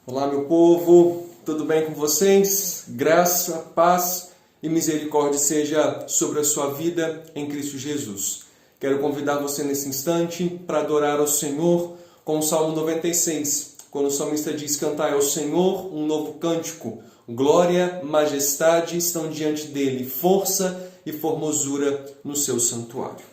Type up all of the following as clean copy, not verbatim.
Olá, meu povo, tudo bem com vocês? Graça, paz e misericórdia seja sobre a sua vida em Cristo Jesus. Quero convidar você nesse instante para adorar ao Senhor com o Salmo 96, quando o salmista diz: cantai ao Senhor um novo cântico, glória, majestade estão diante dele, força e formosura no seu santuário.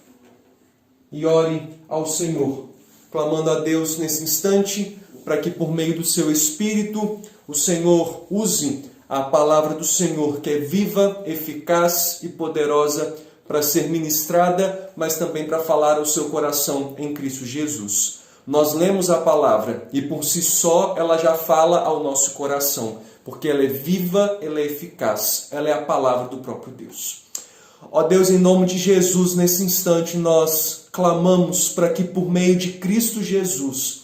E ore ao Senhor, clamando a Deus nesse instante, para que por meio do seu Espírito o Senhor use a palavra do Senhor, que é viva, eficaz e poderosa para ser ministrada, mas também para falar ao seu coração em Cristo Jesus. Nós lemos a palavra e por si só ela já fala ao nosso coração, porque ela é viva, ela é eficaz, ela é a palavra do próprio Deus. Ó Deus, em nome de Jesus, nesse instante nós clamamos para que por meio de Cristo Jesus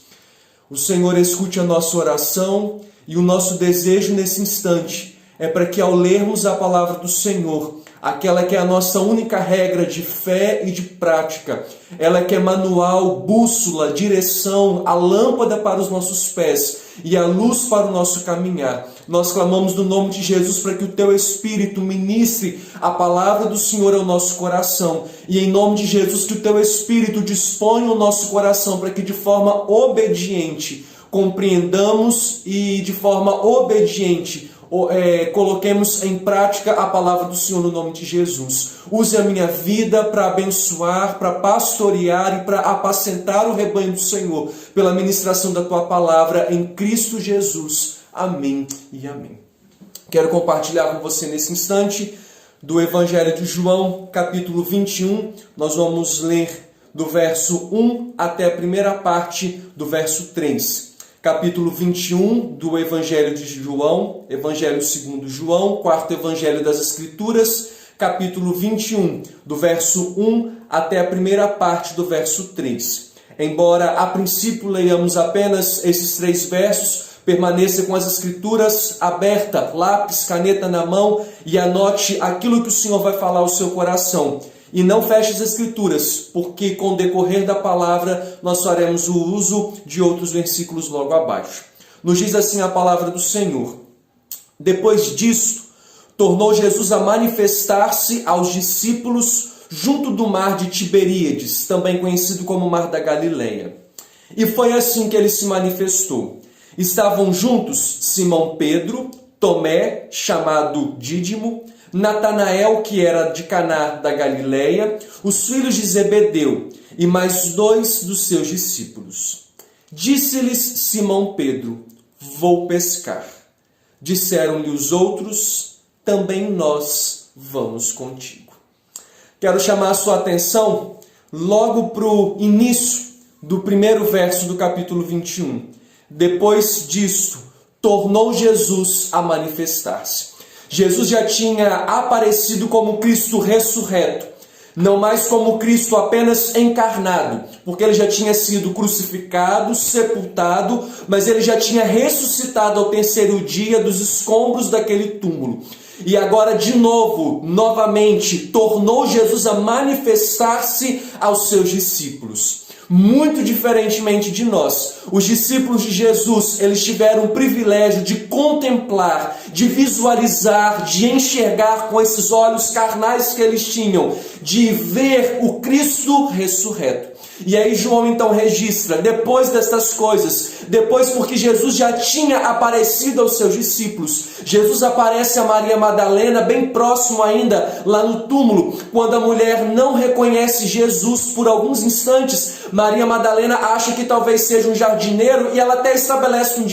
o Senhor escute a nossa oração, e o nosso desejo nesse instante é para que ao lermos a palavra do Senhor, aquela que é a nossa única regra de fé e de prática, ela que é manual, bússola, direção, a lâmpada para os nossos pés e a luz para o nosso caminhar, nós clamamos no nome de Jesus para que o Teu Espírito ministre a palavra do Senhor ao nosso coração. E em nome de Jesus, que o Teu Espírito disponha o nosso coração para que de forma obediente compreendamos e de forma obediente coloquemos em prática a palavra do Senhor no nome de Jesus. Use a minha vida para abençoar, para pastorear e para apacentar o rebanho do Senhor pela ministração da Tua palavra em Cristo Jesus. Amém e amém. Quero compartilhar com você nesse instante do Evangelho de João, capítulo 21. Nós vamos ler do verso 1 até a primeira parte do verso 3. Capítulo 21 do Evangelho de João, Evangelho segundo João, quarto Evangelho das Escrituras, capítulo 21, do verso 1 até a primeira parte do verso 3. Embora a princípio leiamos apenas esses 3 versos, permaneça com as Escrituras aberta, lápis, caneta na mão e anote aquilo que o Senhor vai falar ao seu coração. E não feche as Escrituras, porque com o decorrer da palavra nós faremos o uso de outros versículos logo abaixo. Nos diz assim a palavra do Senhor: depois disto, tornou Jesus a manifestar-se aos discípulos junto do mar de Tiberíades, também conhecido como Mar da Galileia. E foi assim que ele se manifestou. Estavam juntos Simão Pedro, Tomé, chamado Dídimo, Natanael, que era de Caná da Galileia, os filhos de Zebedeu e mais 2 dos seus discípulos. Disse-lhes Simão Pedro: vou pescar. Disseram-lhe os outros: também nós vamos contigo. Quero chamar a sua atenção logo para o início do primeiro verso do capítulo 21. Depois disto, tornou Jesus a manifestar-se. Jesus já tinha aparecido como Cristo ressurreto, não mais como Cristo apenas encarnado, porque ele já tinha sido crucificado, sepultado, mas ele já tinha ressuscitado ao terceiro dia dos escombros daquele túmulo. E agora, de novo, novamente, tornou Jesus a manifestar-se aos seus discípulos. Muito diferentemente de nós, os discípulos de Jesus, eles tiveram o privilégio de contemplar, de visualizar, de enxergar com esses olhos carnais que eles tinham, de ver o Cristo ressurreto. E aí João então registra, depois destas coisas, depois porque Jesus já tinha aparecido aos seus discípulos, Jesus aparece a Maria Madalena, bem próximo ainda, lá no túmulo, quando a mulher não reconhece Jesus por alguns instantes. Maria Madalena acha que talvez seja um jardineiro e ela até estabelece um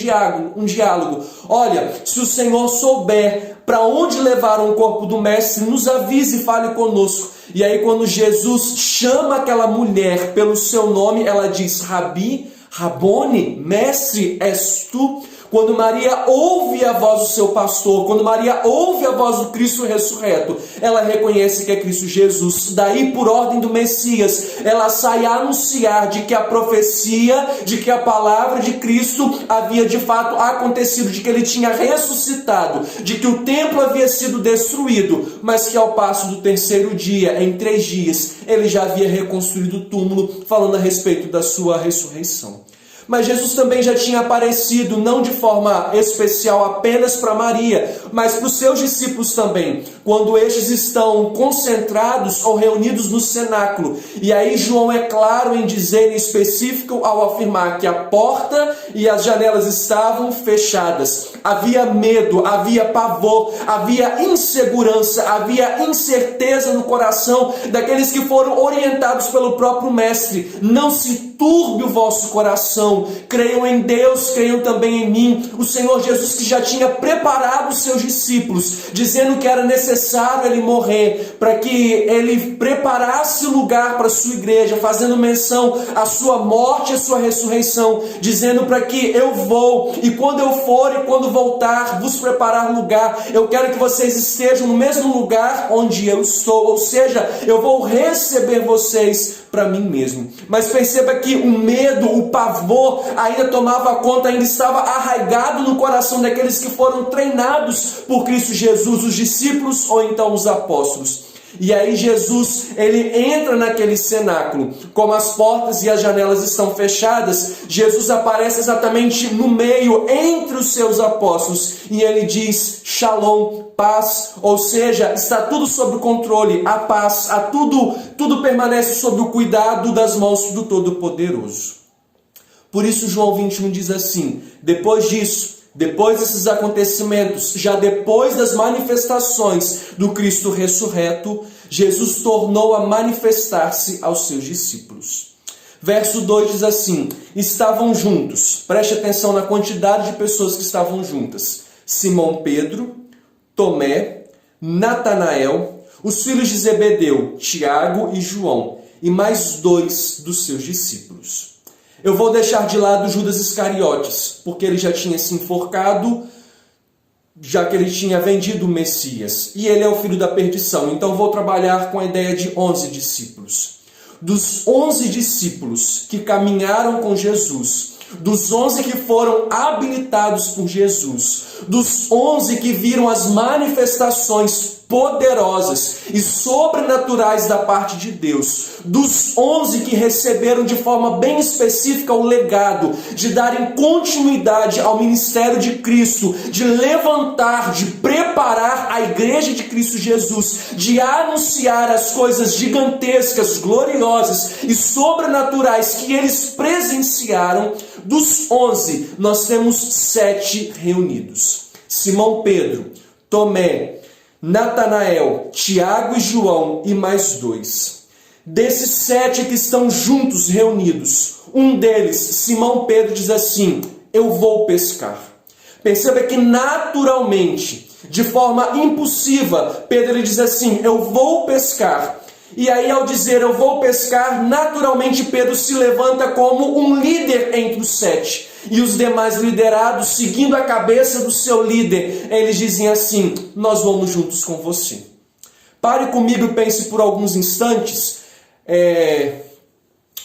diálogo. Olha, se o Senhor souber para onde levaram o corpo do mestre, nos avise e fale conosco. E aí quando Jesus chama aquela mulher pelo seu nome, ela diz: Rabi, Rabone, mestre, és tu? Quando Maria ouve a voz do seu pastor, quando Maria ouve a voz do Cristo ressurreto, ela reconhece que é Cristo Jesus. Daí, por ordem do Messias, ela sai a anunciar de que a profecia, de que a palavra de Cristo havia de fato acontecido, de que ele tinha ressuscitado, de que o templo havia sido destruído, mas que ao passo do terceiro dia, em 3 dias, ele já havia reconstruído o túmulo, falando a respeito da sua ressurreição. Mas Jesus também já tinha aparecido, não de forma especial apenas para Maria, mas para os seus discípulos também, quando estes estão concentrados ou reunidos no cenáculo. E aí João é claro em dizer em específico ao afirmar que a porta e as janelas estavam fechadas. Havia medo, havia pavor, havia insegurança, havia incerteza no coração daqueles que foram orientados pelo próprio Mestre. Não se turbe o vosso coração, creiam em Deus, creiam também em mim. O Senhor Jesus, que já tinha preparado os seus discípulos, dizendo que era necessário ele morrer, para que ele preparasse o lugar para a sua igreja, fazendo menção à sua morte e à sua ressurreição, dizendo para que eu vou, e quando eu for e quando voltar, vos preparar lugar, eu quero que vocês estejam no mesmo lugar onde eu estou, ou seja, eu vou receber vocês para mim mesmo. Mas perceba que o medo, o pavor ainda tomava conta, ainda estava arraigado no coração daqueles que foram treinados por Cristo Jesus, os discípulos ou então os apóstolos. E aí Jesus, ele entra naquele cenáculo, como as portas e as janelas estão fechadas, Jesus aparece exatamente no meio, entre os seus apóstolos, e ele diz, Shalom, paz, ou seja, está tudo sob controle, a paz, tudo permanece sob o cuidado das mãos do Todo-Poderoso. Por isso João 21 diz assim, depois disso, depois desses acontecimentos, já depois das manifestações do Cristo ressurreto, Jesus tornou a manifestar-se aos seus discípulos. Verso 2 diz assim, estavam juntos, preste atenção na quantidade de pessoas que estavam juntas, Simão Pedro, Tomé, Natanael, os filhos de Zebedeu, Tiago e João, e mais 2 dos seus discípulos. Eu vou deixar de lado Judas Iscariotes, porque ele já tinha se enforcado, já que ele tinha vendido o Messias. E ele é o filho da perdição. Então vou trabalhar com a ideia de 11 discípulos. Dos 11 discípulos que caminharam com Jesus, dos 11 que foram habilitados por Jesus, dos 11 que viram as manifestações poderosas e sobrenaturais da parte de Deus, dos 11 que receberam de forma bem específica o legado de darem continuidade ao ministério de Cristo, de levantar, de preparar a igreja de Cristo Jesus, de anunciar as coisas gigantescas, gloriosas e sobrenaturais que eles presenciaram. Dos 11, nós temos 7 reunidos. Simão Pedro, Tomé, Natanael, Tiago e João e mais 2. Desses 7 que estão juntos, reunidos, um deles, Simão Pedro, diz assim, eu vou pescar. Perceba que naturalmente, de forma impulsiva, Pedro ele diz assim, eu vou pescar. E aí ao dizer eu vou pescar, naturalmente Pedro se levanta como um líder entre os 7. E os demais liderados, seguindo a cabeça do seu líder, eles dizem assim, nós vamos juntos com você. Pare comigo e pense por alguns instantes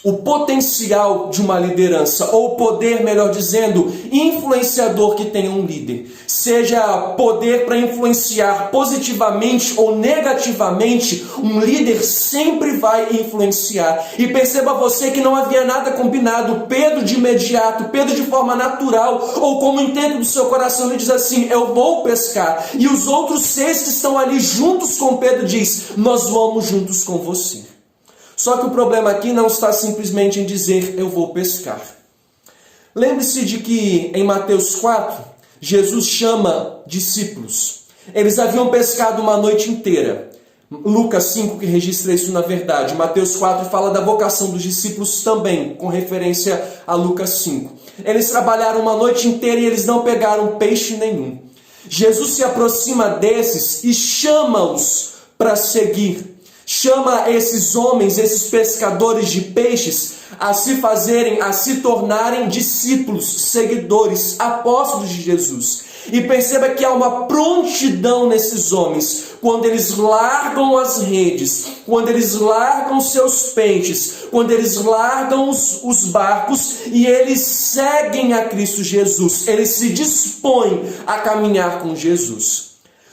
o potencial de uma liderança, ou o poder, melhor dizendo, influenciador que tem um líder. Seja poder para influenciar positivamente ou negativamente, um líder sempre vai influenciar. E perceba você que não havia nada combinado. Pedro de imediato, Pedro de forma natural, ou como intento do seu coração, ele diz assim, eu vou pescar. E os outros 6 que estão ali juntos com Pedro diz, nós vamos juntos com você. Só que o problema aqui não está simplesmente em dizer, eu vou pescar. Lembre-se de que em Mateus 4, Jesus chama discípulos. Eles haviam pescado uma noite inteira. Lucas 5 que registra isso na verdade. Mateus 4 fala da vocação dos discípulos também, com referência a Lucas 5. Eles trabalharam uma noite inteira e eles não pegaram peixe nenhum. Jesus se aproxima desses e chama-os para seguir. Chama esses homens, esses pescadores de peixes, a se tornarem discípulos, seguidores, apóstolos de Jesus. E perceba que há uma prontidão nesses homens, quando eles largam as redes, quando eles largam seus peixes, quando eles largam os barcos e eles seguem a Cristo Jesus, eles se dispõem a caminhar com Jesus.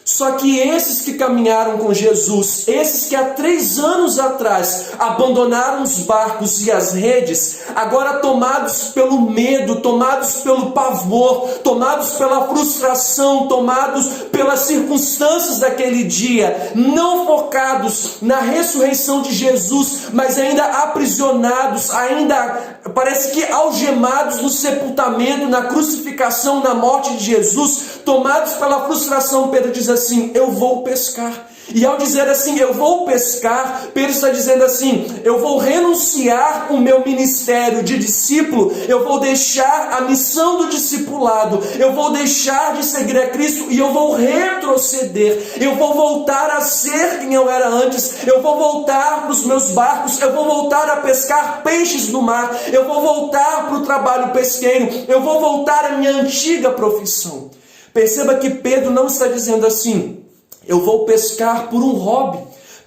Só que esses que caminharam com Jesus, esses que há 3 anos atrás abandonaram os barcos e as redes, agora tomados pelo medo, tomados pelo pavor, tomados pela frustração, tomados pelas circunstâncias daquele dia, não focados na ressurreição de Jesus, mas ainda aprisionados, ainda parece que algemados no sepultamento, na crucificação, na morte de Jesus, tomados pela frustração, Pedro diz assim: eu vou pescar. E ao dizer assim, eu vou pescar, Pedro está dizendo assim: eu vou renunciar o meu ministério de discípulo, eu vou deixar a missão do discipulado, eu vou deixar de seguir a Cristo e eu vou retroceder, eu vou voltar a ser quem eu era antes, eu vou voltar para os meus barcos, eu vou voltar a pescar peixes no mar, eu vou voltar para o trabalho pesqueiro, eu vou voltar à minha antiga profissão. Perceba que Pedro não está dizendo assim: eu vou pescar por um hobby.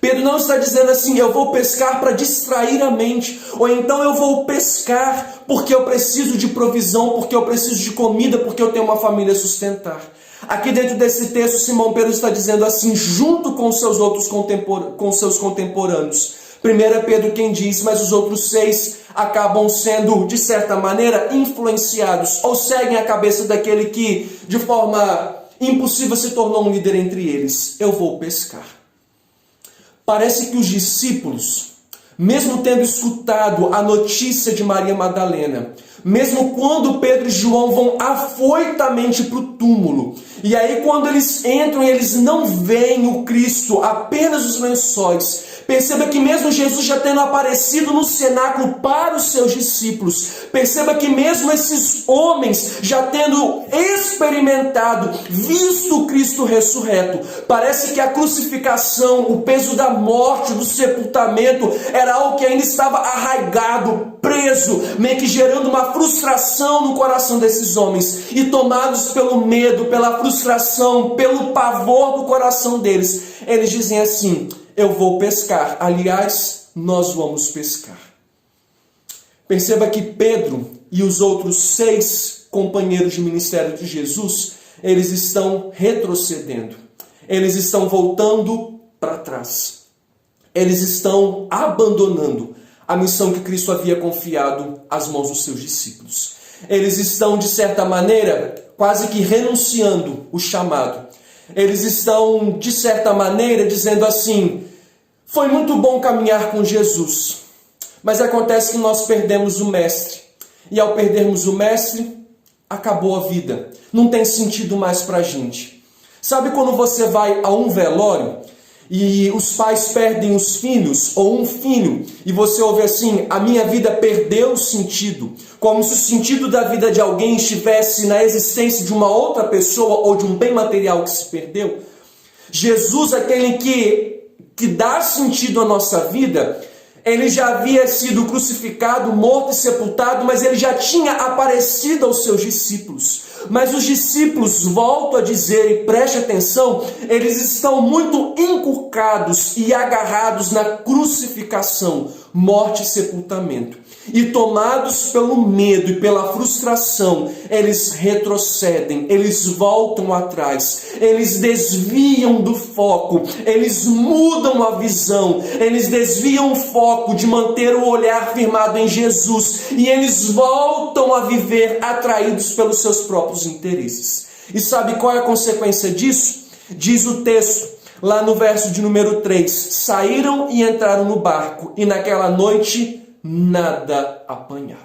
Pedro não está dizendo assim: eu vou pescar para distrair a mente. Ou então eu vou pescar porque eu preciso de provisão, porque eu preciso de comida, porque eu tenho uma família a sustentar. Aqui dentro desse texto, Simão Pedro está dizendo assim, junto com seus contemporâneos. Primeiro é Pedro quem diz, mas os outros 6 acabam sendo, de certa maneira, influenciados, ou seguem a cabeça daquele que, de forma impossível, se tornou um líder entre eles. Eu vou pescar. Parece que os discípulos, mesmo tendo escutado a notícia de Maria Madalena, mesmo quando Pedro e João vão afoitamente para o túmulo, e aí quando eles entram, eles não veem o Cristo, apenas os lençóis. Perceba que mesmo Jesus já tendo aparecido no cenáculo para os seus discípulos, perceba que mesmo esses homens já tendo experimentado, visto o Cristo ressurreto, parece que a crucificação, o peso da morte, do sepultamento, era algo que ainda estava arraigado, preso, meio que gerando uma frustração no coração desses homens, e tomados pelo medo, pela frustração, pelo pavor do coração deles, eles dizem assim: eu vou pescar. Aliás, nós vamos pescar. Perceba que Pedro e os outros 6 companheiros de ministério de Jesus, eles estão retrocedendo. Eles estão voltando para trás. Eles estão abandonando a missão que Cristo havia confiado às mãos dos seus discípulos. Eles estão, de certa maneira, quase que renunciando o chamado. Eles estão, de certa maneira, dizendo assim: foi muito bom caminhar com Jesus, mas acontece que nós perdemos o Mestre. E ao perdermos o Mestre, acabou a vida. Não tem sentido mais para a gente. Sabe quando você vai a um velório e os pais perdem os filhos, ou um filho, e você ouve assim: a minha vida perdeu o sentido, como se o sentido da vida de alguém estivesse na existência de uma outra pessoa ou de um bem material que se perdeu? Jesus, aquele que dá sentido à nossa vida, ele já havia sido crucificado, morto e sepultado, mas ele já tinha aparecido aos seus discípulos. Mas os discípulos, volto a dizer, e preste atenção, eles estão muito inculcados e agarrados na crucificação, morte e sepultamento. E tomados pelo medo e pela frustração, eles retrocedem, eles voltam atrás, eles desviam do foco, eles mudam a visão, eles desviam o foco de manter o olhar firmado em Jesus, e eles voltam a viver atraídos pelos seus próprios interesses. E sabe qual é a consequência disso? Diz o texto, lá no verso de número 3, saíram e entraram no barco, e naquela noite nada apanharam.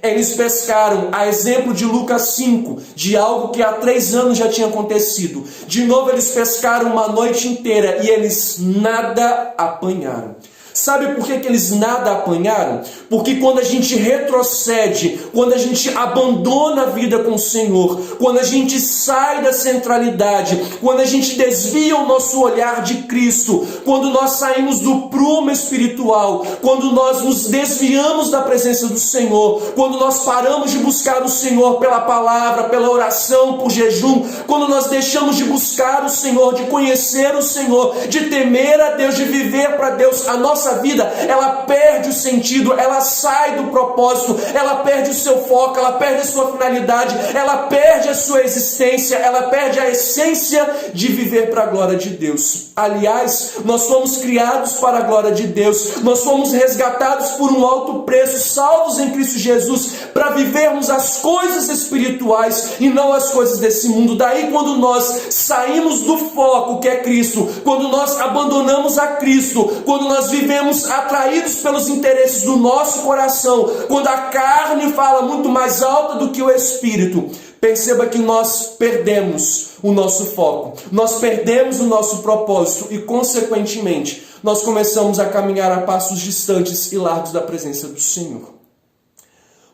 Eles pescaram, a exemplo de Lucas 5, de algo que há 3 anos já tinha acontecido. De novo eles pescaram uma noite inteira e eles nada apanharam. Sabe por que eles nada apanharam? Porque quando a gente retrocede, quando a gente abandona a vida com o Senhor, quando a gente sai da centralidade, quando a gente desvia o nosso olhar de Cristo, quando nós saímos do prumo espiritual, quando nós nos desviamos da presença do Senhor, quando nós paramos de buscar o Senhor pela palavra, pela oração, por jejum, quando nós deixamos de buscar o Senhor, de conhecer o Senhor, de temer a Deus, de viver para Deus, a nossa nossa vida, ela perde o sentido, ela sai do propósito, ela perde o seu foco, ela perde a sua finalidade, ela perde a sua existência, ela perde a essência de viver para a glória de Deus. Aliás, nós fomos criados para a glória de Deus, nós fomos resgatados por um alto preço, salvos em Cristo Jesus, para vivermos as coisas espirituais e não as coisas desse mundo. Daí, quando nós saímos do foco que é Cristo, quando nós abandonamos a Cristo, quando nós vivemos atraídos pelos interesses do nosso coração, quando a carne fala muito mais alta do que o Espírito, perceba que nós perdemos o nosso foco, nós perdemos o nosso propósito e, consequentemente, nós começamos a caminhar a passos distantes e largos da presença do Senhor.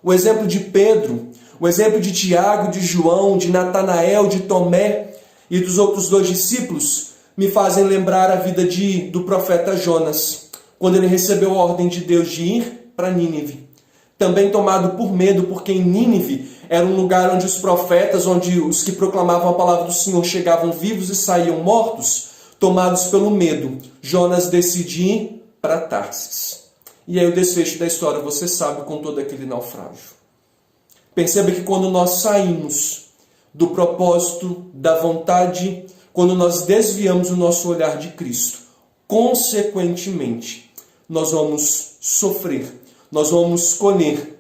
O exemplo de Pedro, o exemplo de Tiago, de João, de Natanael, de Tomé e dos outros 2 discípulos me fazem lembrar a vida do profeta Jonas, quando ele recebeu a ordem de Deus de ir para Nínive. Também tomado por medo, porque em Nínive era um lugar onde os profetas, onde os que proclamavam a palavra do Senhor chegavam vivos e saíam mortos, tomados pelo medo, Jonas decide ir para Tarsis. E aí o desfecho da história você sabe, com todo aquele naufrágio. Perceba que quando nós saímos do propósito, da vontade, quando nós desviamos o nosso olhar de Cristo, consequentemente, nós vamos sofrer, nós vamos colher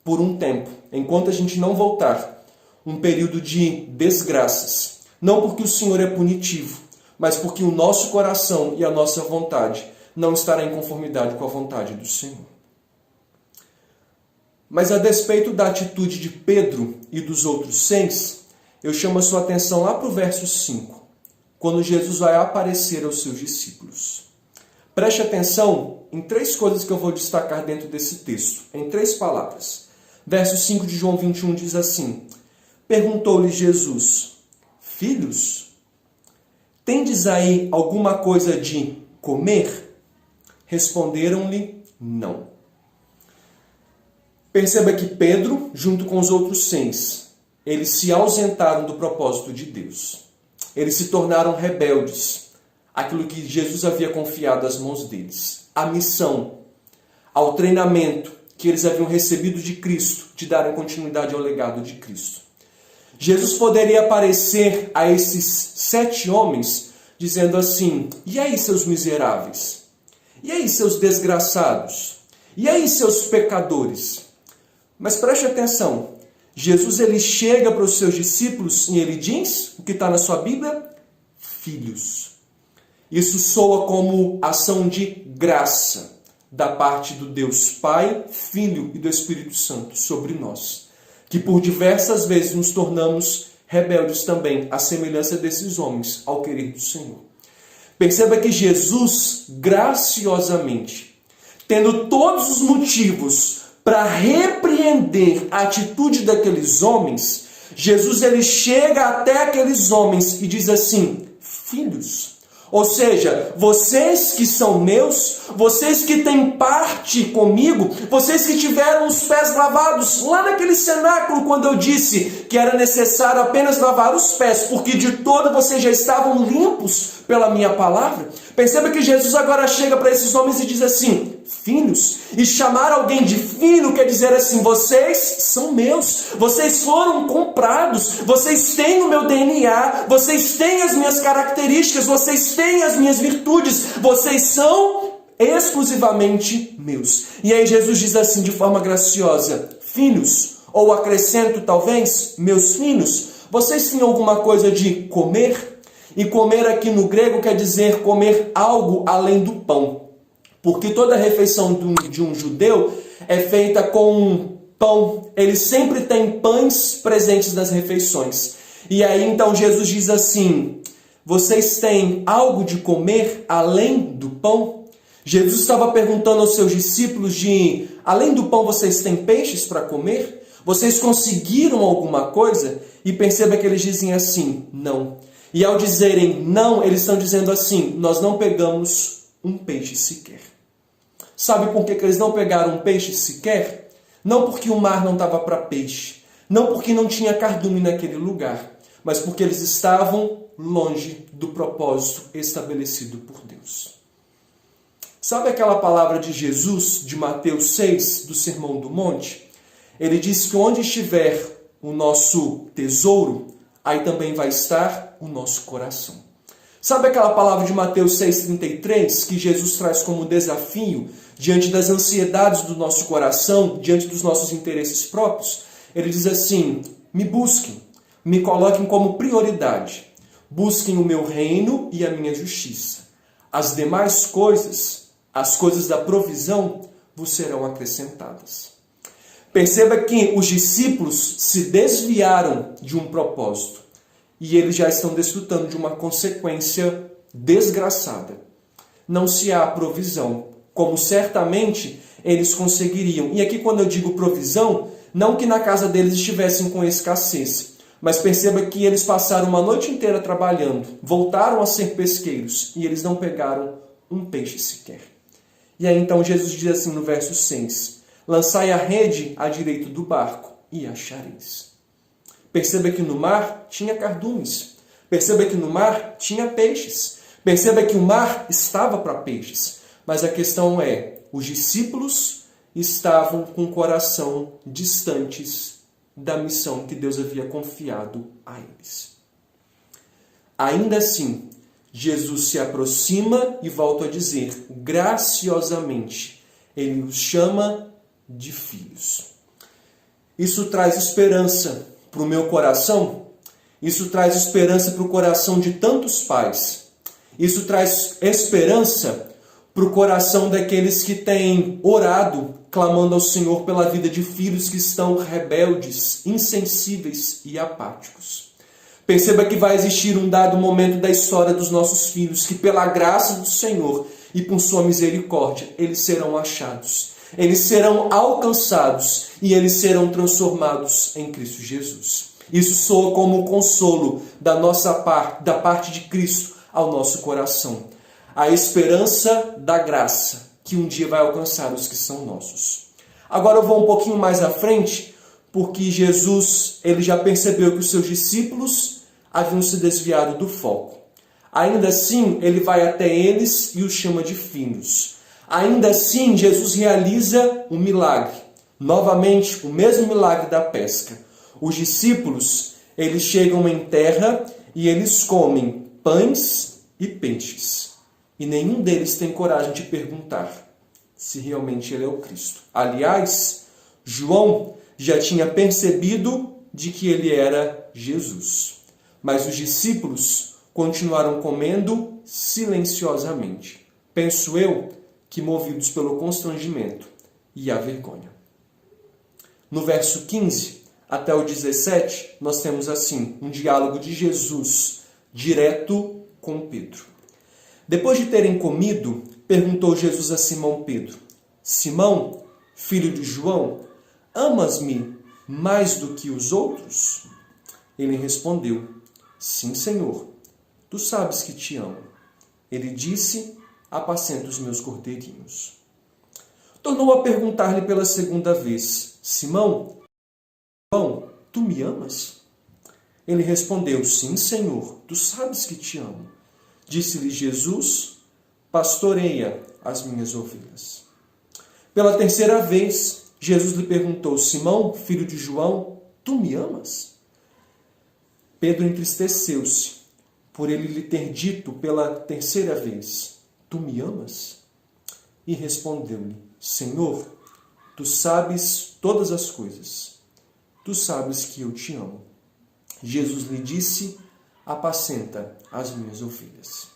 por um tempo, enquanto a gente não voltar, um período de desgraças. Não porque o Senhor é punitivo, mas porque o nosso coração e a nossa vontade não estará em conformidade com a vontade do Senhor. Mas a despeito da atitude de Pedro e dos outros 6, eu chamo a sua atenção lá para o verso 5, quando Jesus vai aparecer aos seus discípulos. Preste atenção em 3 coisas que eu vou destacar dentro desse texto, em 3 palavras. Verso 5 de João 21 diz assim: perguntou-lhe Jesus: filhos, tendes aí alguma coisa de comer? Responderam-lhe: não. Perceba que Pedro, junto com os outros 6, eles se ausentaram do propósito de Deus. Eles se tornaram rebeldes àquilo que Jesus havia confiado às mãos deles. A missão, ao treinamento que eles haviam recebido de Cristo, de darem continuidade ao legado de Cristo. Jesus poderia aparecer a esses 7 homens dizendo assim: e aí, seus miseráveis? E aí, seus desgraçados? E aí, seus pecadores? Mas preste atenção, Jesus ele chega para os seus discípulos e ele diz, o que está na sua Bíblia? Filhos. Isso soa como ação de graça da parte do Deus Pai, Filho e do Espírito Santo sobre nós, que por diversas vezes nos tornamos rebeldes também, à semelhança desses homens, ao querer do Senhor. Perceba que Jesus, graciosamente, tendo todos os motivos para repreender a atitude daqueles homens, Jesus ele chega até aqueles homens e diz assim: filhos. Ou seja, vocês que são meus, vocês que têm parte comigo, vocês que tiveram os pés lavados lá naquele cenáculo, quando eu disse que era necessário apenas lavar os pés, porque de todo vocês já estavam limpos pela minha palavra. Perceba que Jesus agora chega para esses homens e diz assim: filhos. E chamar alguém de filho quer dizer assim: vocês são meus, vocês foram comprados, vocês têm o meu DNA, vocês têm as minhas características, vocês têm as minhas virtudes, vocês são exclusivamente meus. E aí Jesus diz assim de forma graciosa: filhos, ou acrescento talvez, meus filhos, vocês têm alguma coisa de comer? E comer aqui no grego quer dizer comer algo além do pão. Porque toda refeição de um judeu é feita com pão. Eles sempre têm pães presentes nas refeições. E aí então Jesus diz assim: vocês têm algo de comer além do pão? Jesus estava perguntando aos seus discípulos além do pão vocês têm peixes para comer? Vocês conseguiram alguma coisa? E perceba que eles dizem assim: não. E ao dizerem não, eles estão dizendo assim: nós não pegamos um peixe sequer. Sabe por que eles não pegaram um peixe sequer? Não porque o mar não estava para peixe, não porque não tinha cardume naquele lugar, mas porque eles estavam longe do propósito estabelecido por Deus. Sabe aquela palavra de Jesus, de Mateus 6, do Sermão do Monte? Ele diz que onde estiver o nosso tesouro, aí também vai estar o nosso coração. Sabe aquela palavra de Mateus 6,33 que Jesus traz como desafio diante das ansiedades do nosso coração, diante dos nossos interesses próprios? Ele diz assim: me busquem, me coloquem como prioridade. Busquem o meu reino e a minha justiça. As demais coisas, as coisas da provisão, vos serão acrescentadas. Perceba que os discípulos se desviaram de um propósito e eles já estão desfrutando de uma consequência desgraçada. Não se há provisão, como certamente eles conseguiriam. E aqui, quando eu digo provisão, não que na casa deles estivessem com escassez, mas perceba que eles passaram uma noite inteira trabalhando, voltaram a ser pesqueiros e eles não pegaram um peixe sequer. E aí então Jesus diz assim no verso 6, lançai a rede à direita do barco e achareis. Perceba que no mar tinha cardumes. Perceba que no mar tinha peixes. Perceba que o mar estava para peixes. Mas a questão é, os discípulos estavam com o coração distantes da missão que Deus havia confiado a eles. Ainda assim, Jesus se aproxima e volta a dizer, graciosamente, ele os chama de filhos. Isso traz esperança para o meu coração, isso traz esperança para o coração de tantos pais, isso traz esperança para o coração daqueles que têm orado, clamando ao Senhor pela vida de filhos que estão rebeldes, insensíveis e apáticos. Perceba que vai existir um dado momento da história dos nossos filhos que, pela graça do Senhor e por sua misericórdia, eles serão achados. Eles serão alcançados e eles serão transformados em Cristo Jesus. Isso soa como consolo da nossa parte, da parte de Cristo ao nosso coração. A esperança da graça que um dia vai alcançar os que são nossos. Agora eu vou um pouquinho mais à frente, porque Jesus ele já percebeu que os seus discípulos haviam se desviado do foco. Ainda assim, ele vai até eles e os chama de filhos. Ainda assim, Jesus realiza um milagre. Novamente, o mesmo milagre da pesca. Os discípulos, eles chegam em terra e eles comem pães e peixes. E nenhum deles tem coragem de perguntar se realmente ele é o Cristo. Aliás, João já tinha percebido de que ele era Jesus. Mas os discípulos continuaram comendo silenciosamente. Penso eu que movidos pelo constrangimento e a vergonha. No verso 15 até o 17, nós temos assim um diálogo de Jesus direto com Pedro. Depois de terem comido, perguntou Jesus a Simão Pedro, Simão, filho de João, amas-me mais do que os outros? Ele respondeu, sim, Senhor, tu sabes que te amo. Ele disse, apacenta os meus cordeirinhos. Tornou a perguntar-lhe pela segunda vez, Simão, tu me amas? Ele respondeu, sim, Senhor, tu sabes que te amo. Disse-lhe Jesus, pastoreia as minhas ovelhas. Pela terceira vez, Jesus lhe perguntou, Simão, filho de João, tu me amas? Pedro entristeceu-se por ele lhe ter dito pela terceira vez, tu me amas? E respondeu-lhe, Senhor, tu sabes todas as coisas. Tu sabes que eu te amo. Jesus lhe disse, apacenta as minhas ovelhas.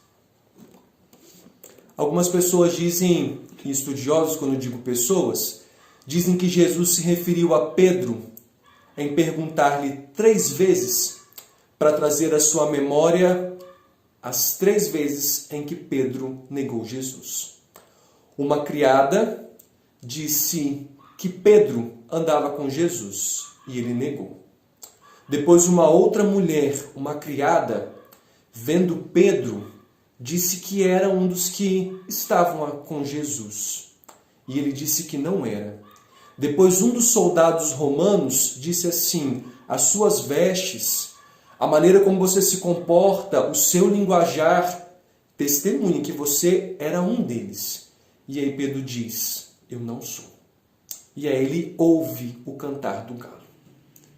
Algumas pessoas dizem, e estudiosos, quando eu digo pessoas, dizem que Jesus se referiu a Pedro em perguntar-lhe 3 vezes para trazer à sua memória as 3 vezes em que Pedro negou Jesus. Uma criada disse que Pedro andava com Jesus e ele negou. Depois uma outra mulher, uma criada, vendo Pedro, disse que era um dos que estavam com Jesus. E ele disse que não era. Depois um dos soldados romanos disse assim, as suas vestes, a maneira como você se comporta, o seu linguajar, testemunha que você era um deles. E aí Pedro diz, eu não sou. E aí ele ouve o cantar do galo.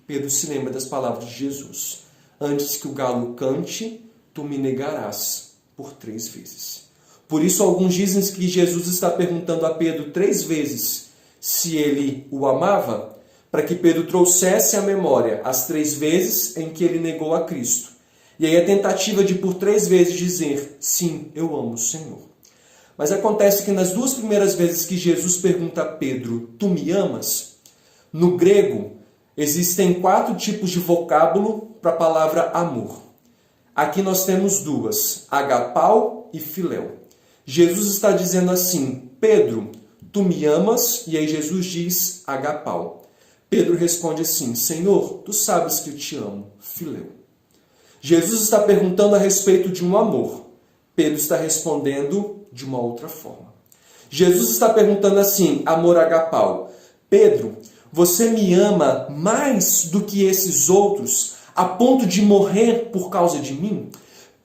Pedro se lembra das palavras de Jesus. Antes que o galo cante, tu me negarás por 3 vezes. Por isso alguns dizem que Jesus está perguntando a Pedro 3 vezes se ele o amava, para que Pedro trouxesse à memória as 3 vezes em que ele negou a Cristo. E aí a tentativa de por 3 vezes dizer, sim, eu amo o Senhor. Mas acontece que nas 2 primeiras vezes que Jesus pergunta a Pedro, tu me amas? No grego, existem 4 tipos de vocábulo para a palavra amor. Aqui nós temos 2, agapau e filéu. Jesus está dizendo assim, Pedro, tu me amas? E aí Jesus diz, agapau. Pedro responde assim, Senhor, tu sabes que eu te amo, filéu. Jesus está perguntando a respeito de um amor. Pedro está respondendo de uma outra forma. Jesus está perguntando assim, amor agapau. Pedro, você me ama mais do que esses outros, a ponto de morrer por causa de mim?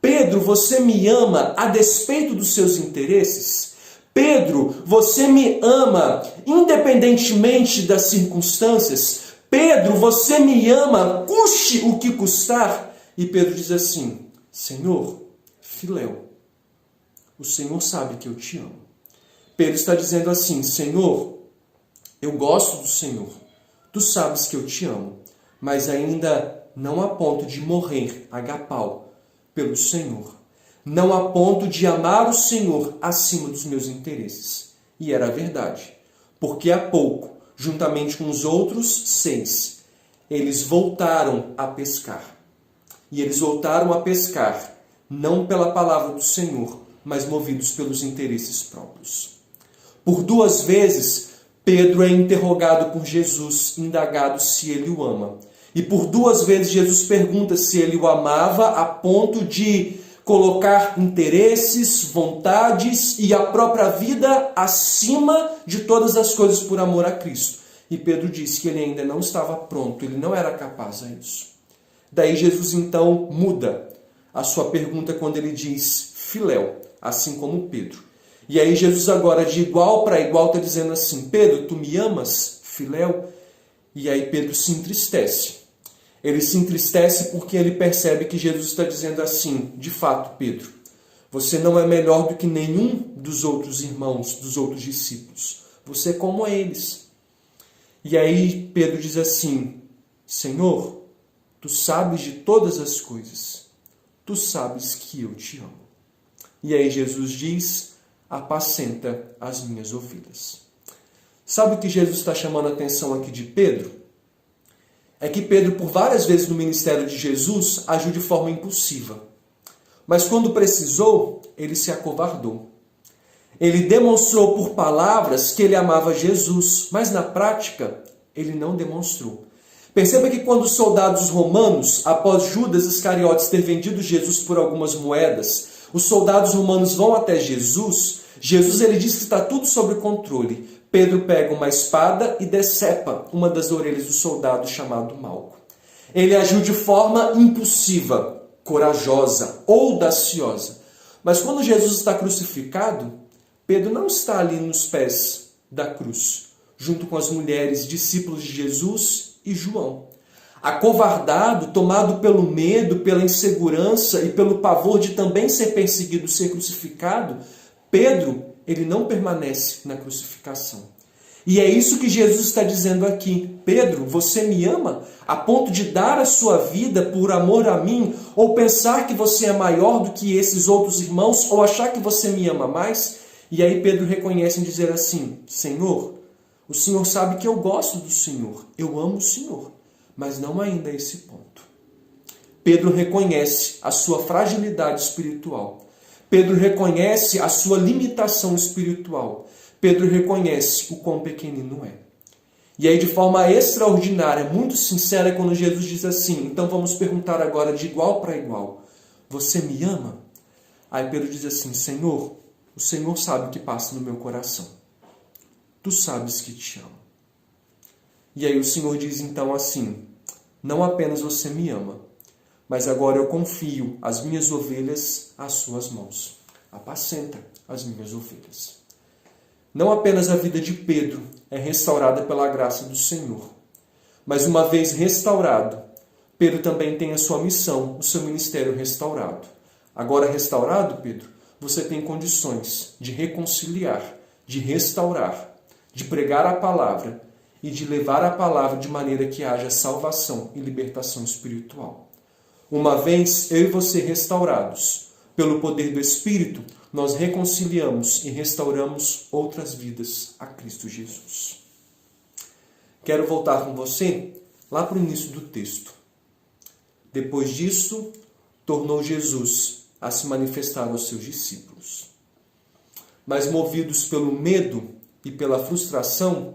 Pedro, você me ama a despeito dos seus interesses? Pedro, você me ama independentemente das circunstâncias? Pedro, você me ama, custe o que custar? E Pedro diz assim, Senhor, filéu, o Senhor sabe que eu te amo. Pedro está dizendo assim, Senhor, eu gosto do Senhor, tu sabes que eu te amo, mas ainda não a ponto de morrer, agapau, pelo Senhor. Não a ponto de amar o Senhor acima dos meus interesses. E era a verdade, porque há pouco, juntamente com os outros 6, eles voltaram a pescar. E eles voltaram a pescar, não pela palavra do Senhor, mas movidos pelos interesses próprios. Por 2 vezes, Pedro é interrogado por Jesus, indagado se ele o ama. E por 2 vezes Jesus pergunta se ele o amava a ponto de colocar interesses, vontades e a própria vida acima de todas as coisas por amor a Cristo. E Pedro disse que ele ainda não estava pronto, ele não era capaz a isso. Daí Jesus então muda a sua pergunta quando ele diz filéu, assim como Pedro. E aí Jesus agora de igual para igual está dizendo assim, Pedro, tu me amas, filéu? E aí Pedro se entristece. Ele se entristece porque ele percebe que Jesus está dizendo assim, de fato, Pedro, você não é melhor do que nenhum dos outros irmãos, dos outros discípulos. Você é como eles. E aí Pedro diz assim, Senhor, tu sabes de todas as coisas. Tu sabes que eu te amo. E aí Jesus diz, apacenta as minhas ovelhas. Sabe o que Jesus está chamando a atenção aqui de Pedro? É que Pedro, por várias vezes no ministério de Jesus, agiu de forma impulsiva. Mas quando precisou, ele se acovardou. Ele demonstrou por palavras que ele amava Jesus, mas na prática, ele não demonstrou. Perceba que quando os soldados romanos, após Judas Iscariotes ter vendido Jesus por algumas moedas, os soldados romanos vão até Jesus, Jesus ele diz que está tudo sob controle. Pedro pega uma espada e decepa uma das orelhas do soldado chamado Malco. Ele agiu de forma impulsiva, corajosa, audaciosa. Mas quando Jesus está crucificado, Pedro não está ali nos pés da cruz, junto com as mulheres, discípulos de Jesus e João. Acovardado, tomado pelo medo, pela insegurança e pelo pavor de também ser perseguido, ser crucificado, Pedro, ele não permanece na crucificação. E é isso que Jesus está dizendo aqui. Pedro, você me ama a ponto de dar a sua vida por amor a mim? Ou pensar que você é maior do que esses outros irmãos? Ou achar que você me ama mais? E aí Pedro reconhece em dizer assim, Senhor, o Senhor sabe que eu gosto do Senhor, eu amo o Senhor, mas não ainda a esse ponto. Pedro reconhece a sua fragilidade espiritual. Pedro reconhece a sua limitação espiritual. Pedro reconhece o quão pequenino é. E aí, de forma extraordinária, muito sincera, quando Jesus diz assim, então vamos perguntar agora de igual para igual, você me ama? Aí Pedro diz assim, Senhor, o Senhor sabe o que passa no meu coração. Tu sabes que te amo. E aí o Senhor diz então assim, não apenas você me ama, mas agora eu confio as minhas ovelhas às suas mãos. Apacenta as minhas ovelhas. não apenas a vida de Pedro é restaurada pela graça do Senhor, mas uma vez restaurado, Pedro também tem a sua missão, o seu ministério restaurado. Agora restaurado, Pedro, você tem condições de reconciliar, de restaurar, de pregar a palavra e de levar a palavra de maneira que haja salvação e libertação espiritual. Uma vez eu e você restaurados pelo poder do Espírito, nós reconciliamos e restauramos outras vidas a Cristo Jesus. Quero voltar com você lá para o início do texto. Depois disso, tornou Jesus a se manifestar aos seus discípulos. Mas movidos pelo medo e pela frustração,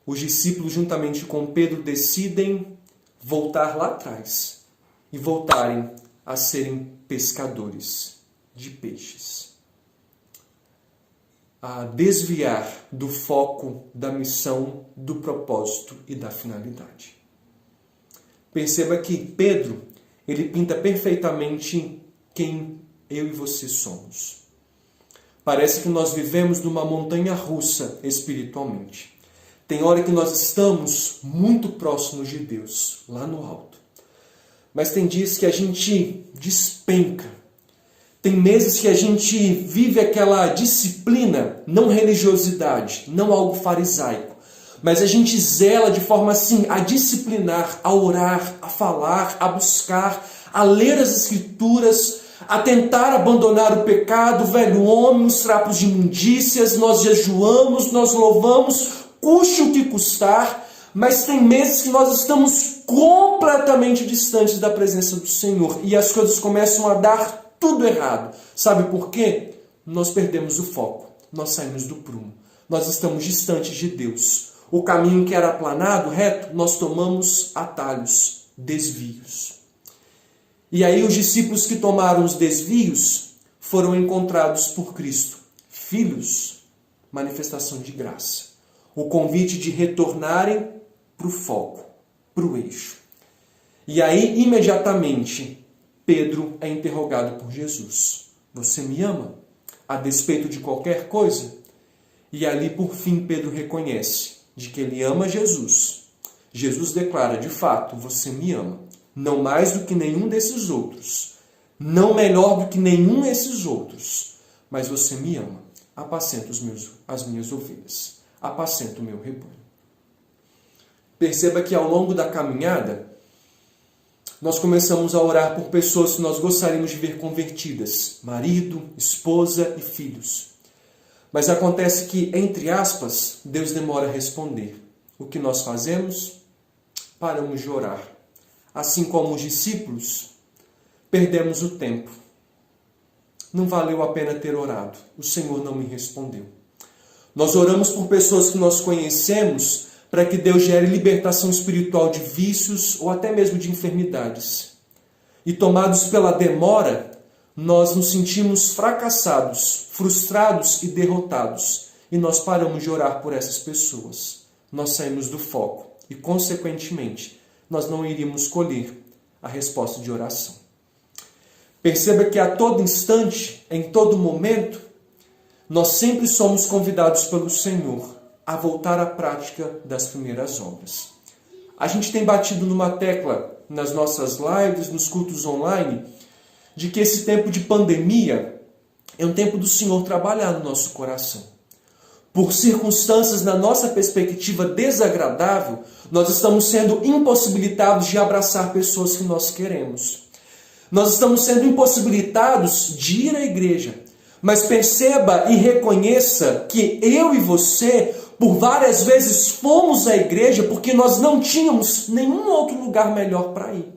os discípulos, juntamente com Pedro, decidem voltar lá atrás e voltarem a serem pescadores de peixes. A desviar do foco da missão, do propósito e da finalidade. Perceba que Pedro, ele pinta perfeitamente quem eu e você somos. Parece que nós vivemos numa montanha russa espiritualmente. Tem hora que nós estamos muito próximos de Deus, lá no alto. Mas tem dias que a gente despenca. Tem meses que a gente vive aquela disciplina, não religiosidade, não algo farisaico. Mas a gente zela de forma assim a disciplinar, a orar, a falar, a buscar, a ler as Escrituras, a tentar abandonar o pecado, o velho homem, os trapos de imundícias. Nós jejuamos, nós louvamos, custe o que custar, mas tem meses que nós estamos completamente distantes da presença do Senhor e as coisas começam a dar tudo errado. Sabe por quê? Nós perdemos o foco, nós saímos do prumo, nós estamos distantes de Deus. O caminho que era aplanado, reto, nós tomamos atalhos, desvios. E aí os discípulos que tomaram os desvios foram encontrados por Cristo. Filhos, manifestação de graça. O convite de retornarem para o foco, para o eixo. E aí, imediatamente, Pedro é interrogado por Jesus. Você me ama? A despeito de qualquer coisa? E ali, por fim, Pedro reconhece de que ele ama Jesus. Jesus declara, de fato, você me ama. Não mais do que nenhum desses outros. Não melhor do que nenhum desses outros. Mas você me ama. Apacenta as minhas ovelhas. Apacenta o meu rebanho. Perceba que ao longo da caminhada, nós começamos a orar por pessoas que nós gostaríamos de ver convertidas. Marido, esposa e filhos. Mas acontece que, entre aspas, Deus demora a responder. O que nós fazemos? Paramos de orar. Assim como os discípulos, perdemos o tempo. Não valeu a pena ter orado. O Senhor não me respondeu. Nós oramos por pessoas que nós conhecemos para que Deus gere libertação espiritual de vícios ou até mesmo de enfermidades. E tomados pela demora, nós nos sentimos fracassados, frustrados e derrotados. E nós paramos de orar por essas pessoas. Nós saímos do foco e, consequentemente, nós não iríamos colher a resposta de oração. Perceba que a todo instante, em todo momento, nós sempre somos convidados pelo Senhor a voltar à prática das primeiras obras. A gente tem batido numa tecla nas nossas lives, nos cultos online, de que esse tempo de pandemia é um tempo do Senhor trabalhar no nosso coração. Por circunstâncias, na nossa perspectiva desagradável, nós estamos sendo impossibilitados de abraçar pessoas que nós queremos. Nós estamos sendo impossibilitados de ir à igreja. Mas perceba e reconheça que eu e você, por várias vezes, fomos à igreja porque nós não tínhamos nenhum outro lugar melhor para ir.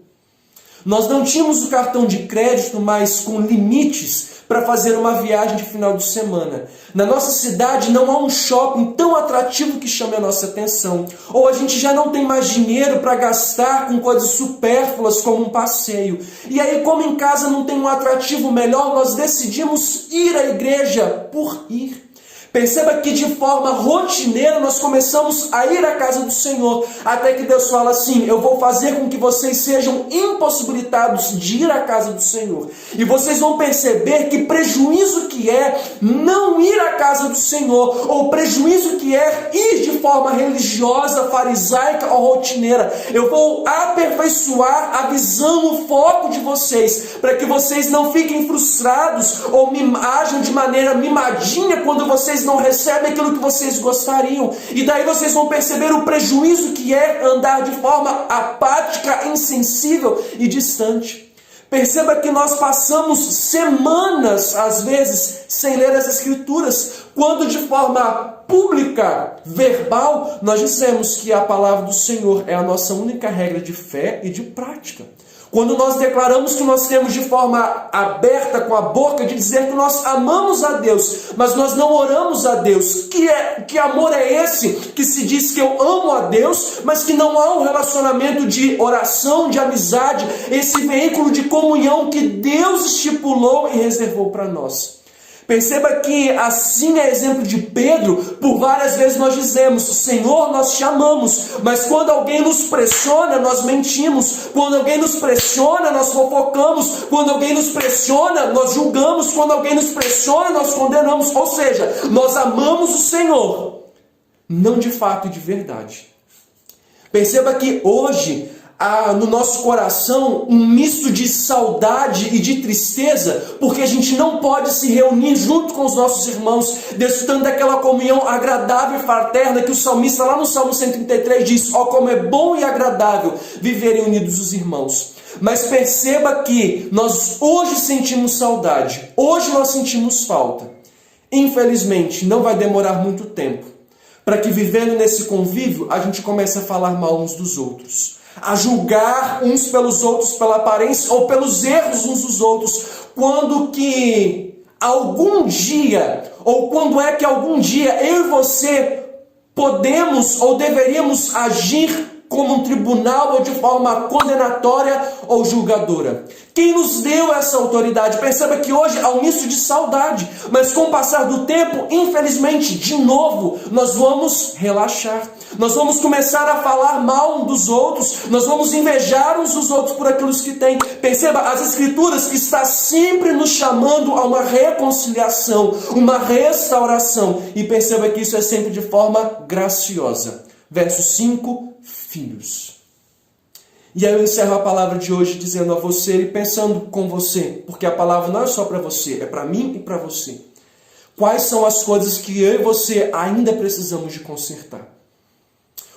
Nós não tínhamos o cartão de crédito, mas com limites para fazer uma viagem de final de semana. Na nossa cidade não há um shopping tão atrativo que chame a nossa atenção. Ou a gente já não tem mais dinheiro para gastar com coisas supérfluas como um passeio. E aí, como em casa não tem um atrativo melhor, nós decidimos ir à igreja por ir. Perceba que de forma rotineira nós começamos a ir à casa do Senhor, até que Deus fala assim: eu vou fazer com que vocês sejam impossibilitados de ir à casa do Senhor. E vocês vão perceber que prejuízo que é não ir à casa do Senhor, ou prejuízo que é ir de forma religiosa, farisaica ou rotineira. Eu vou aperfeiçoar a visão, o foco de vocês, para que vocês não fiquem frustrados ou ajam de maneira mimadinha quando vocês não recebem aquilo que vocês gostariam. E daí vocês vão perceber o prejuízo que é andar de forma apática, insensível e distante. Perceba que nós passamos semanas, às vezes, sem ler as Escrituras, quando de forma pública, verbal, nós dizemos que a palavra do Senhor é a nossa única regra de fé e de prática. Quando nós declaramos que nós temos de forma aberta com a boca de dizer que nós amamos a Deus, mas nós não oramos a Deus. Que amor é esse que se diz que eu amo a Deus, mas que não há um relacionamento de oração, de amizade, esse veículo de comunhão que Deus estipulou e reservou para nós? Perceba que assim é exemplo de Pedro. Por várias vezes nós dizemos: Senhor, nós te amamos, mas quando alguém nos pressiona, nós mentimos. Quando alguém nos pressiona, nós fofocamos. Quando alguém nos pressiona, nós julgamos. Quando alguém nos pressiona, nós condenamos. Ou seja, nós amamos o Senhor, não de fato e de verdade. Perceba que hoje há no nosso coração um misto de saudade e de tristeza, porque a gente não pode se reunir junto com os nossos irmãos, desfrutando daquela comunhão agradável e fraterna que o salmista lá no Salmo 133 diz: ó, como é bom e agradável viverem unidos os irmãos. Mas perceba que nós hoje sentimos saudade, hoje nós sentimos falta. Infelizmente, não vai demorar muito tempo para que, vivendo nesse convívio, a gente comece a falar mal uns dos outros, a julgar uns pelos outros pela aparência ou pelos erros uns dos outros, quando que algum dia, ou quando é que algum dia eu e você podemos ou deveríamos agir como um tribunal ou de forma condenatória ou julgadora? Quem nos deu essa autoridade? Perceba que hoje há um misto de saudade, mas com o passar do tempo, infelizmente, de novo, nós vamos relaxar. Nós vamos começar a falar mal uns dos outros, nós vamos invejar uns dos outros por aquilo que têm. Perceba, as Escrituras está sempre nos chamando a uma reconciliação, uma restauração. E perceba que isso é sempre de forma graciosa. Verso 5, filhos. E aí eu encerro a palavra de hoje dizendo a você e pensando com você, porque a palavra não é só para você, é para mim e para você. Quais são as coisas que eu e você ainda precisamos de consertar?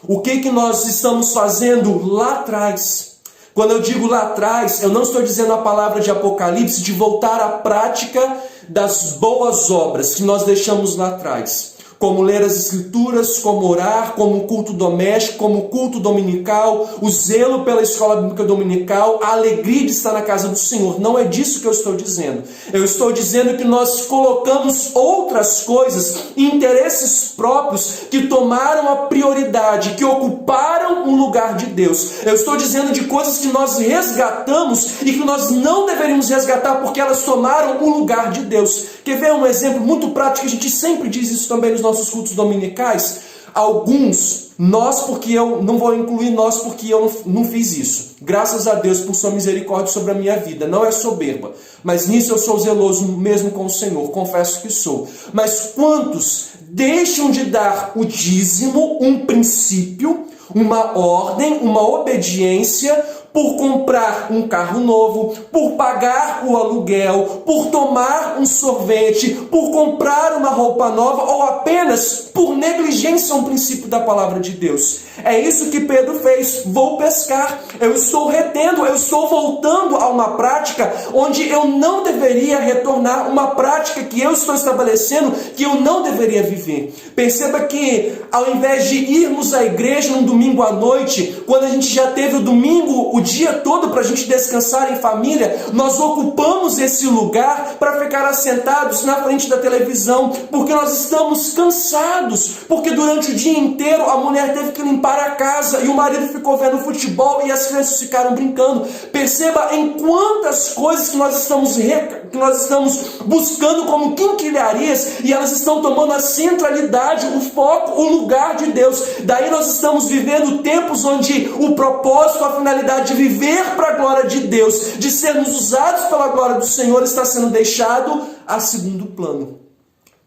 O que nós estamos fazendo lá atrás? Quando eu digo lá atrás, eu não estou dizendo a palavra de Apocalipse de voltar à prática das boas obras que nós deixamos lá atrás. Como ler as Escrituras, como orar, como culto doméstico, como culto dominical, o zelo pela escola bíblica dominical, a alegria de estar na casa do Senhor. Não é disso que eu estou dizendo. Eu estou dizendo que nós colocamos outras coisas, interesses próprios, que tomaram a prioridade, que ocuparam o lugar de Deus. Eu estou dizendo de coisas que nós resgatamos e que nós não deveríamos resgatar porque elas tomaram o lugar de Deus. Quer ver um exemplo muito prático? A gente sempre diz isso também nos nossos cultos dominicais. Alguns, nós, porque eu não vou incluir nós porque eu não fiz isso. Graças a Deus por sua misericórdia sobre a minha vida. Não é soberba, mas nisso eu sou zeloso mesmo com o Senhor, confesso que sou. Mas quantos deixam de dar o dízimo, um princípio, uma ordem, uma obediência, por comprar um carro novo, por pagar o aluguel, por tomar um sorvete, por comprar uma roupa nova ou apenas por negligência a um princípio da palavra de Deus? É isso que Pedro fez. Vou pescar, eu estou retendo, eu estou voltando a uma prática onde eu não deveria retornar, uma prática que eu estou estabelecendo que eu não deveria viver. Perceba que ao invés de irmos à igreja num domingo à noite, quando a gente já teve o domingo, o o dia todo para a gente descansar em família, nós ocupamos esse lugar para ficar assentados na frente da televisão, porque nós estamos cansados, porque durante o dia inteiro a mulher teve que limpar a casa e o marido ficou vendo futebol e as crianças ficaram brincando. Perceba em quantas coisas que nós estamos buscando como quinquilharias e elas estão tomando a centralidade, o foco, o lugar de Deus. Daí nós estamos vivendo tempos onde o propósito, a finalidade de viver para a glória de Deus, de sermos usados pela glória do Senhor, está sendo deixado a segundo plano.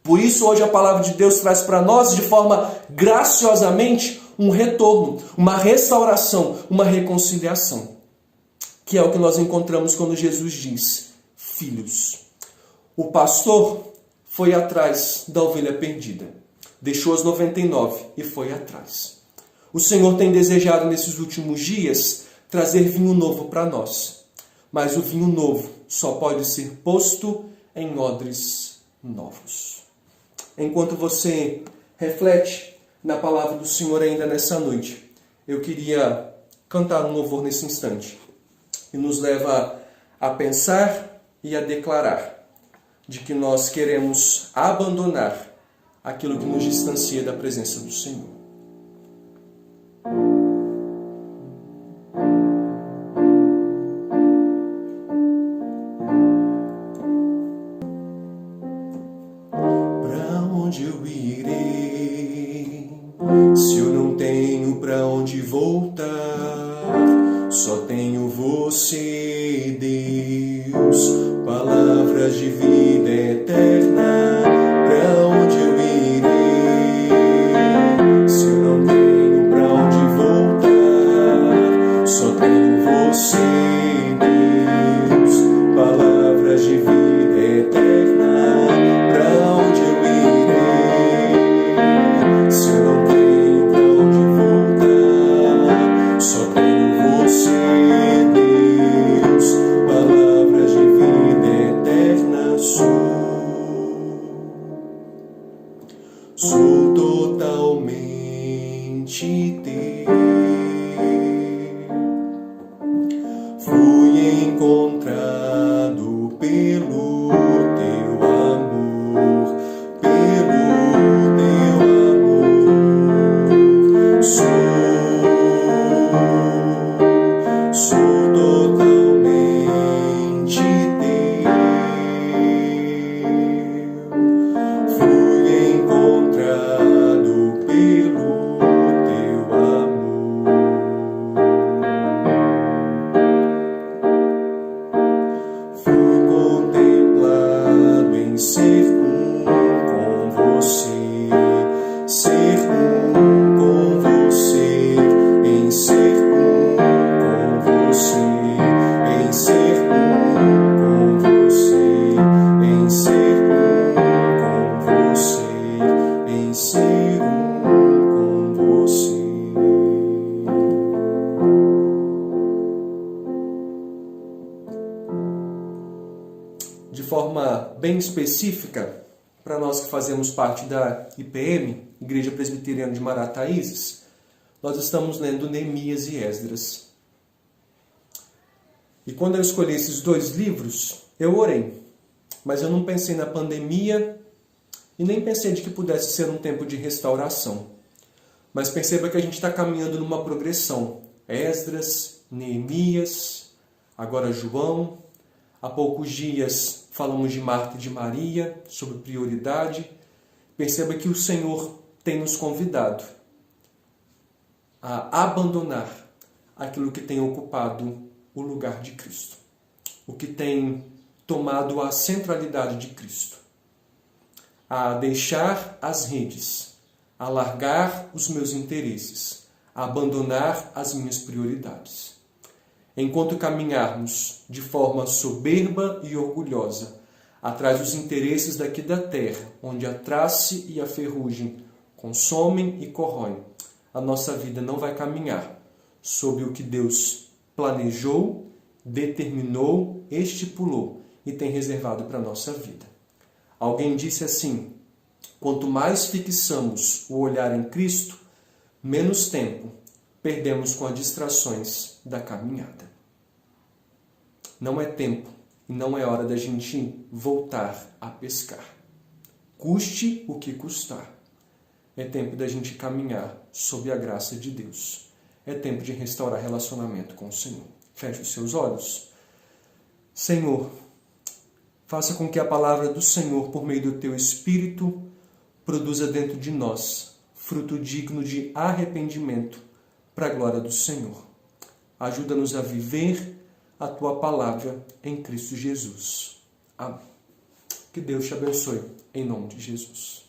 Por isso hoje a palavra de Deus traz para nós, de forma graciosamente, um retorno, uma restauração, uma reconciliação, que é o que nós encontramos quando Jesus diz: filhos. O pastor foi atrás da ovelha perdida, deixou as 99 e foi atrás. O Senhor tem desejado nesses últimos dias trazer vinho novo para nós, mas o vinho novo só pode ser posto em odres novos. Enquanto você reflete na palavra do Senhor ainda nessa noite, eu queria cantar um louvor nesse instante, que nos leva a pensar e a declarar de que nós queremos abandonar aquilo que nos distancia da presença do Senhor. Para onde eu irei, se eu não tenho para onde voltar? Só tenho você, Deus, palavras de vida eterna. Pra onde eu irei, se eu não tenho pra onde voltar? Só tenho você, Deus, palavras de vida eterna. Pra onde eu irei, se eu não tenho pra onde voltar? Só tenho você, Deus, palavras de vida eterna. Sou totalmente teu. Fui encontrado pelo teu amor, pelo teu amor. Sou totalmente teu. Fui encontrado pelo teu amor. Fui contemplado em ser com você, ser com você, em ser com você, em ser com você, em ser com você, em ser com você. De forma bem específica, para nós que fazemos parte da IPM, Igreja Presbiteriana de Marataízes, nós estamos lendo Neemias e Esdras. E quando eu escolhi esses dois livros, eu orei. Mas eu não pensei na pandemia e nem pensei de que pudesse ser um tempo de restauração. Mas perceba que a gente está caminhando numa progressão. Esdras, Neemias, agora João. Há poucos dias falamos de Marta e de Maria, sobre prioridade. Perceba que o Senhor tem nos convidado a abandonar aquilo que tem ocupado o lugar de Cristo, o que tem tomado a centralidade de Cristo, a deixar as redes, a largar os meus interesses, a abandonar as minhas prioridades. Enquanto caminharmos de forma soberba e orgulhosa atrás dos interesses daqui da terra, onde a trace e a ferrugem consomem e corroem, a nossa vida não vai caminhar sob o que Deus planejou, determinou, estipulou e tem reservado para a nossa vida. Alguém disse assim: quanto mais fixamos o olhar em Cristo, menos tempo perdemos com as distrações da caminhada. Não é tempo e não é hora da gente voltar a pescar. Custe o que custar. É tempo da gente caminhar sob a graça de Deus. É tempo de restaurar relacionamento com o Senhor. Feche os seus olhos. Senhor, faça com que a palavra do Senhor, por meio do Teu Espírito, produza dentro de nós fruto digno de arrependimento para a glória do Senhor. Ajuda-nos a viver a Tua palavra em Cristo Jesus. Amém. Que Deus te abençoe, em nome de Jesus.